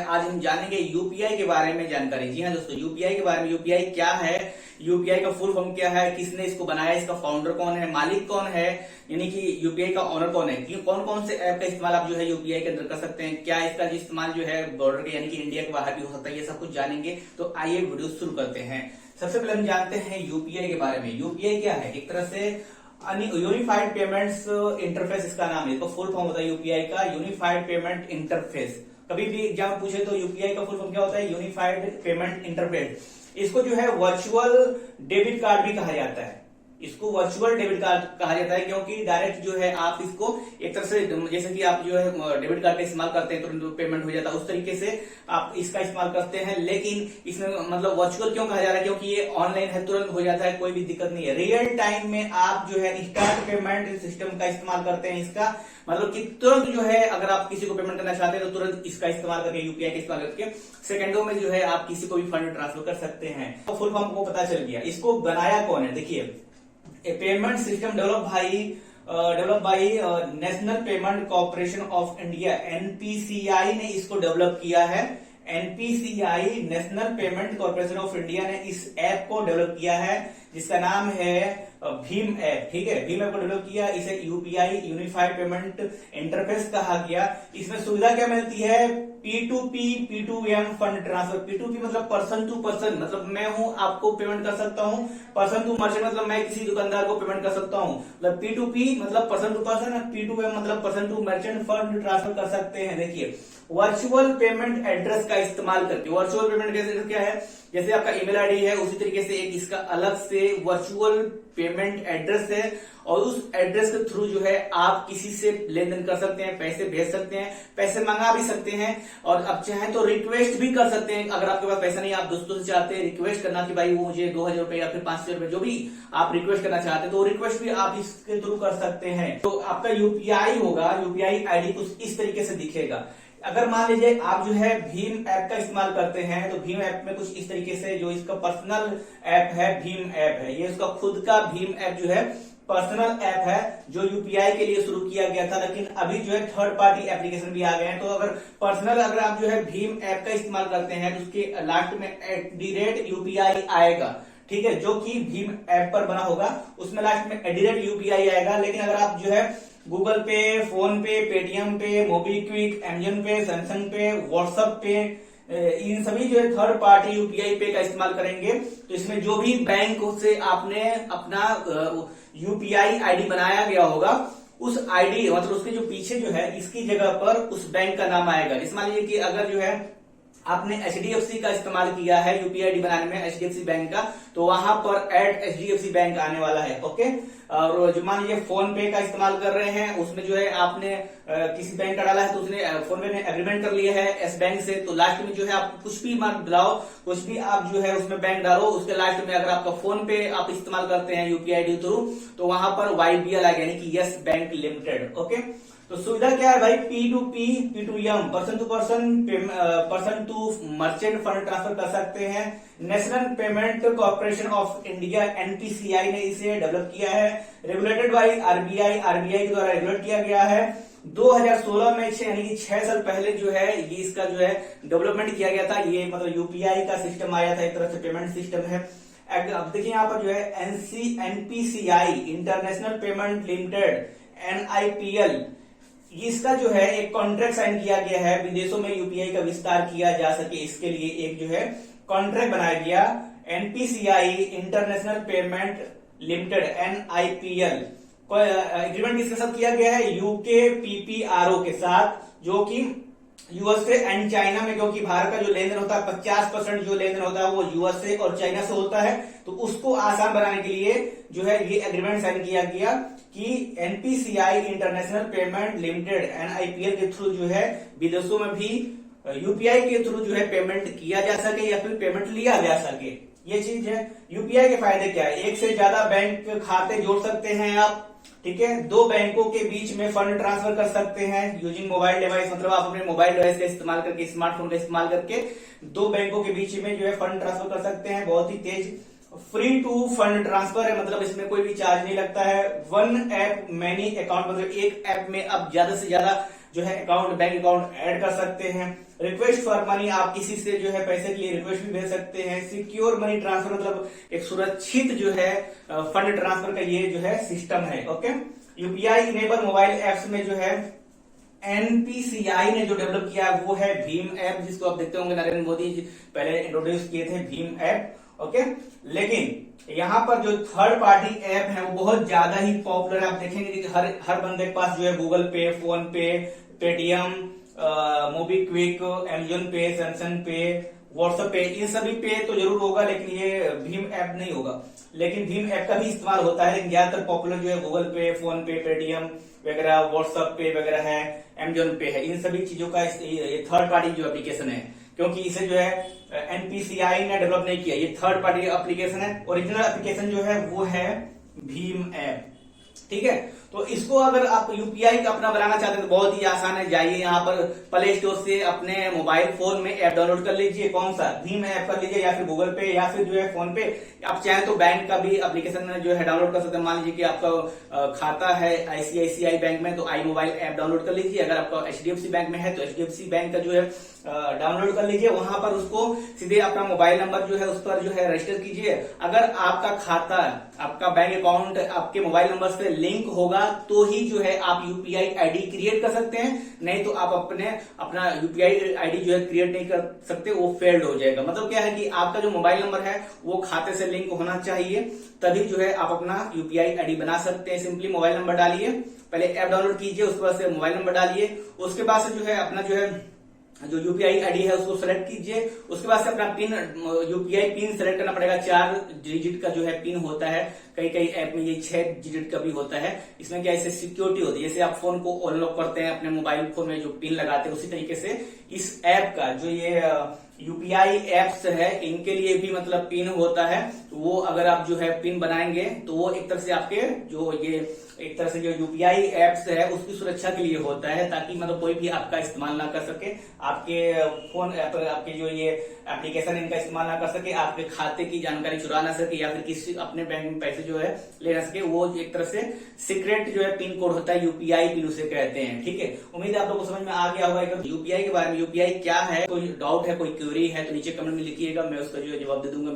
आज हम जानेंगे यूपीआई के बारे में जानकारी। जी हाँ दोस्तों, यूपीआई के बारे में, यूपीआई क्या है, यूपीआई का फुल फॉर्म क्या है, किसने इसको बनाया, इसका फाउंडर कौन है, मालिक कौन है, यानी कि यूपीआई का ऑनर कौन है, कौन कौन से ऐप का इस्तेमाल आप जो है यूपीआई के अंदर कर सकते हैं, क्या इसका जो इस्तेमाल जो है बॉर्डर के यानी कि इंडिया के बाहर भी हो सकता है, ये सब कुछ जानेंगे। तो आइए वीडियो शुरू करते हैं। सबसे पहले हम जानते हैं यूपीआई के बारे में। यूपीआई क्या है? एक तरह से यूनिफाइड पेमेंट्स इंटरफेस इसका नाम है। इसका फुल फॉर्म होता है यूपीआई का यूनिफाइड पेमेंट इंटरफेस। कभी भी एग्जाम में पूछे तो यूपीआई का फुल फॉर्म क्या होता है? Unified payment interface. इसको जो है वर्चुअल डेबिट कार्ड भी कहा जाता है। इसको वर्चुअल डेबिट कार्ड कहा जाता है क्योंकि डायरेक्ट जो है आप इसको एक तरह से, जैसे कि आप जो है डेबिट कार्ड का इस्तेमाल करते हैं तुरंत पेमेंट हो जाता है, उस तरीके से आप इसका इस्तेमाल करते हैं। लेकिन इसमें मतलब वर्चुअल क्यों कहा जा रहा है? क्योंकि ये ऑनलाइन है, तुरंत हो जाता है, कोई भी दिक्कत नहीं है। रियल टाइम में आप जो है इंस्टेंट पेमेंट सिस्टम का इस्तेमाल करते हैं। इसका मतलब कि तुरंत जो है अगर आप किसी को पेमेंट करना चाहते हैं तो तुरंत इसका इस्तेमाल करके, यूपीआई का इस्तेमाल करके सेकंडों में जो है आप किसी को भी फंड ट्रांसफर कर सकते हैं। तो फुल फॉर्म को पता चल गया। इसको बनाया कौन है? देखिए, a payment system develop by National Payment Corporation of India, NPCI ने इसको डेवलप किया है। NPCI National Payment Corporation of India ने इस ऐप को डेवलप किया है जिसका नाम है भीम ऐप। ठीक है, भीम ऐप को डेवलप किया। इसे यूपीआई यूनिफाइड पेमेंट इंटरफेस कहा गया। इसमें सुविधा क्या मिलती है? P2P, P2M fund transfer. P2P मतलब पर्सन टू पर्सन, मतलब मैं हूं, आपको पेमेंट कर सकता हूं। पर्सन टू मर्चेंट मतलब मैं किसी दुकानदार को पेमेंट कर सकता हूं। मतलब P2P मतलब पर्सन टू पर्सन, P2M मतलब person to merchant fund transfer कर सकते हैं। देखिए, वर्चुअल पेमेंट एड्रेस का इस्तेमाल करके, वर्चुअल पेमेंट एड्रेस क्या है? जैसे आपका ईमेल आईडी है, उसी तरीके से एक इसका अलग से वर्चुअल पेमेंट एड्रेस है और उस एड्रेस के थ्रू जो है आप किसी से लेन देन कर सकते हैं, पैसे भेज सकते हैं, पैसे मंगा भी सकते हैं और अब चाहे तो रिक्वेस्ट भी कर सकते हैं। अगर आपके पास पैसा नहीं, आप दोस्तों से चाहते हैं रिक्वेस्ट करना कि भाई वो मुझे 2000 रुपए या फिर 5000 रुपए, जो भी आप रिक्वेस्ट करना चाहते हैं तो रिक्वेस्ट भी आप इसके थ्रू कर सकते हैं। तो आपका यूपीआई होगा, यूपीआई आईडी कुछ इस तरीके से दिखेगा। अगर मान लीजिए आप जो है भीम ऐप का इस्तेमाल करते हैं तो भीम ऐप में कुछ इस तरीके से, जो इसका पर्सनल ऐप है भीम ऐप है, ये इसका खुद का भीम ऐप जो है पर्सनल ऐप है जो यूपीआई के लिए शुरू किया गया था। लेकिन अभी जो है थर्ड पार्टी एप्लीकेशन भी आ गए हैं। तो अगर पर्सनल, अगर आप जो है भीम ऐप का इस्तेमाल करते हैं तो उसके लास्ट में @UPI आएगा। ठीक है, जो कि भीम ऐप पर बना होगा, उसमें लास्ट में @UPI आएगा। लेकिन अगर आप जो है गूगल पे, फोन पे, पेटीएम पे, मोबीक्विक, अमेजन पे, सैमसंग पे, व्हाट्सएप पे, इन सभी जो है थर्ड पार्टी यूपीआई पे का इस्तेमाल करेंगे तो इसमें जो भी बैंक से आपने अपना यूपीआई आईडी बनाया गया होगा, उस आईडी मतलब उसके जो पीछे जो है इसकी जगह पर उस बैंक का नाम आएगा। जैसे मान लीजिए कि अगर जो है आपने एचडीएफसी का इस्तेमाल किया है यूपीआई बनाने में, एचडीएफसी बैंक का, तो वहां पर @HDFC बैंक आने वाला है। ओके, और जो मान लीजिए फोन पे का इस्तेमाल कर रहे हैं, उसमें जो है आपने किसी बैंक का डाला है तो उसने फोन पे ने एग्रीमेंट कर लिया है एस बैंक से, तो लास्ट में जो है आप कुछ भी मार्क डालो, कुछ भी आप जो है उसमें बैंक डालो, उसके लास्ट में अगर आपका फोन पे आप इस्तेमाल करते हैं यूपीआई थ्रू तो वहां पर YBL आ गया, यानी कि यस बैंक लिमिटेड। ओके, तो सुविधा क्या है भाई? P2P, P2M person to person, person to merchant fund transfer कर सकते हैं। National Payment Corporation of India, NPCI ने इसे डेवलप किया है। रेगुलेटेड बाई आरबीआई, आरबीआई के द्वारा रेगुलेट किया गया है। 2016 में, यानी कि 6 साल पहले जो है ये इसका जो है डेवलपमेंट किया गया था। ये मतलब यूपीआई का सिस्टम आया था, एक तरह से पेमेंट सिस्टम है। अब देखिए यहाँ पर जो है NPCI, international payment limited, NIPL, इसका जो है एक कॉन्ट्रैक्ट साइन किया गया है। विदेशों में यूपीआई का विस्तार किया जा सके, इसके लिए एक जो है कॉन्ट्रैक्ट बनाया गया। NPCI, international payment limited, NIPL, agreement किसके साथ किया गया है? यूके PPRO के साथ, जो कि यूएसए एंड चाइना में, क्योंकि भारत का जो लेन देन होता है 50% जो लेन देन होता है वो यूएसए और चाइना से होता है, तो उसको आसान बनाने के लिए जो है ये एग्रीमेंट साइन किया गया कि NPCI, international payment limited, NIPL के थ्रू जो है विदेशों में भी यूपीआई के थ्रू जो है पेमेंट किया जा सके या फिर पेमेंट लिया जा सके। ये चीज है। यूपीआई के फायदे क्या है? एक से ज्यादा बैंक खाते जोड़ सकते हैं आप। ठीक है, 2 बैंकों के बीच में फंड ट्रांसफर कर सकते हैं यूजिंग मोबाइल डिवाइस, मतलब आप अपने मोबाइल डिवाइस का इस्तेमाल करके, स्मार्टफोन का इस्तेमाल करके 2 बैंकों के बीच में जो है फंड ट्रांसफर कर सकते हैं। बहुत ही तेज फ्री टू फंड ट्रांसफर है, मतलब इसमें कोई भी चार्ज नहीं लगता है। वन ऐप मैनी अकाउंट, मतलब एक ऐप में आप ज्यादा से ज्यादा जो है अकाउंट, बैंक अकाउंट ऐड कर सकते हैं। रिक्वेस्ट फॉर मनी, आप किसी से जो है पैसे के लिए रिक्वेस्ट भी भेज सकते हैं। सिक्योर मनी ट्रांसफर मतलब एक सुरक्षित जो है फंड ट्रांसफर का ये जो है सिस्टम है। Okay, UPI enable mobile apps में जो है एनपीसीआई ने जो डेवलप किया है वो है भीम ऐप, जिसको आप देखते होंगे नरेंद्र मोदी जी पहले इंट्रोड्यूस किए थे भीम ऐप। ओके, लेकिन यहाँ पर जो थर्ड पार्टी ऐप है वो बहुत ज्यादा ही पॉपुलर है। आप देखेंगे कि हर बंदे के पास जो है गूगल पे, फोन पे, पेटीएम, मोबीक्विक, अमेजोन पे, सैमसंग पे, व्हाट्सएप पे, इन सभी पे तो जरूर होगा, लेकिन ये भीम ऐप नहीं होगा। लेकिन भीम ऐप का भी इस्तेमाल होता है, लेकिन ज्यादातर पॉपुलर जो है गूगल पे, फोन पे, पेटीएम वगैरह, व्हाट्सएप पे वगैरह है, अमेजोन पे है, इन सभी चीजों का ये थर्ड पार्टी जो एप्लीकेशन है, क्योंकि इसे जो है एनपीसीआई ने डेवलप नहीं किया, ये थर्ड पार्टी एप्लीकेशन है। ओरिजिनल एप्लीकेशन जो है वो है भीम ऐप। ठीक है, तो इसको अगर आप यूपीआई का अपना बनाना चाहते हैं तो बहुत ही आसान है। जाइए यहाँ पर प्ले स्टोर से अपने मोबाइल फोन में ऐप डाउनलोड कर लीजिए, कौन सा भीम ऐप कर लीजिए, या फिर गूगल पे, या फिर जो है फोन पे। आप चाहे तो बैंक का भी एप्लीकेशन जो है डाउनलोड कर सकते हैं। मान लीजिए कि आपका खाता है आईसीआईसीआई बैंक में, तो आई मोबाइल ऐप डाउनलोड कर लीजिए। अगर आपका एचडीएफसी बैंक में है तो एचडीएफसी बैंक का जो है डाउनलोड कर लीजिए। वहां पर उसको सीधे अपना मोबाइल नंबर जो है उस पर जो है रजिस्टर कीजिए। अगर आपका खाता, आपका बैंक अकाउंट आपके मोबाइल नंबर से लिंक होगा तो ही जो है आप यूपीआई आईडी क्रिएट कर सकते हैं, नहीं तो आप अपना यूपीआई आईडी जो है क्रिएट नहीं कर सकते, वो फेल्ड हो जाएगा। मतलब क्या है कि आपका जो मोबाइल नंबर है वो खाते से लिंक होना चाहिए, तभी जो है आप अपना यूपीआई आईडी बना सकते हैं। सिंपली मोबाइल नंबर डालिए, पहले ऐप डाउनलोड कीजिए, उसके बाद से मोबाइल नंबर डालिए, उसके बाद से जो है अपना जो है जो यूपीआई आईडी है उसको सेलेक्ट कीजिए। उसके बाद से अपना पिन, यूपीआई पिन सेलेक्ट करना पड़ेगा। 4 डिजिट का जो है पिन होता है, कई ऐप में ये 6 डिजिट का भी होता है। इसमें क्या, इससे सिक्योरिटी होती है। जैसे आप फोन को अनलॉक करते हैं अपने मोबाइल फोन में जो पिन लगाते हैं, उसी तरीके से इस ऐप का जो ये यूपीआई एप्स है इनके लिए भी मतलब पिन होता है। तो वो अगर आप जो है पिन बनाएंगे तो वो एक तरह से आपके जो ये एक तरह से जो यूपीआई एप्स है उसकी सुरक्षा के लिए होता है, ताकि मतलब कोई भी आपका इस्तेमाल ना कर सके, आपके फोन पर आपके जो ये एप्लीकेशन इनका इस्तेमाल ना कर सके, आपके खाते की जानकारी चुरा ना सके, या फिर किसी अपने बैंक में पैसे जो है ले ना सके। वो एक तरह से सीक्रेट जो है पिन कोड होता है, यूपीआई पिन उसे कहते हैं। ठीक है, उम्मीद है आप लोगों को समझ में आ गया होगा यूपीआई के बारे में। यूपीआई क्या है, कोई डाउट है, कोई क्वेरी है तो नीचे कमेंट में लिखिएगा, मैं उसका जो है जवाब दे दूंगा।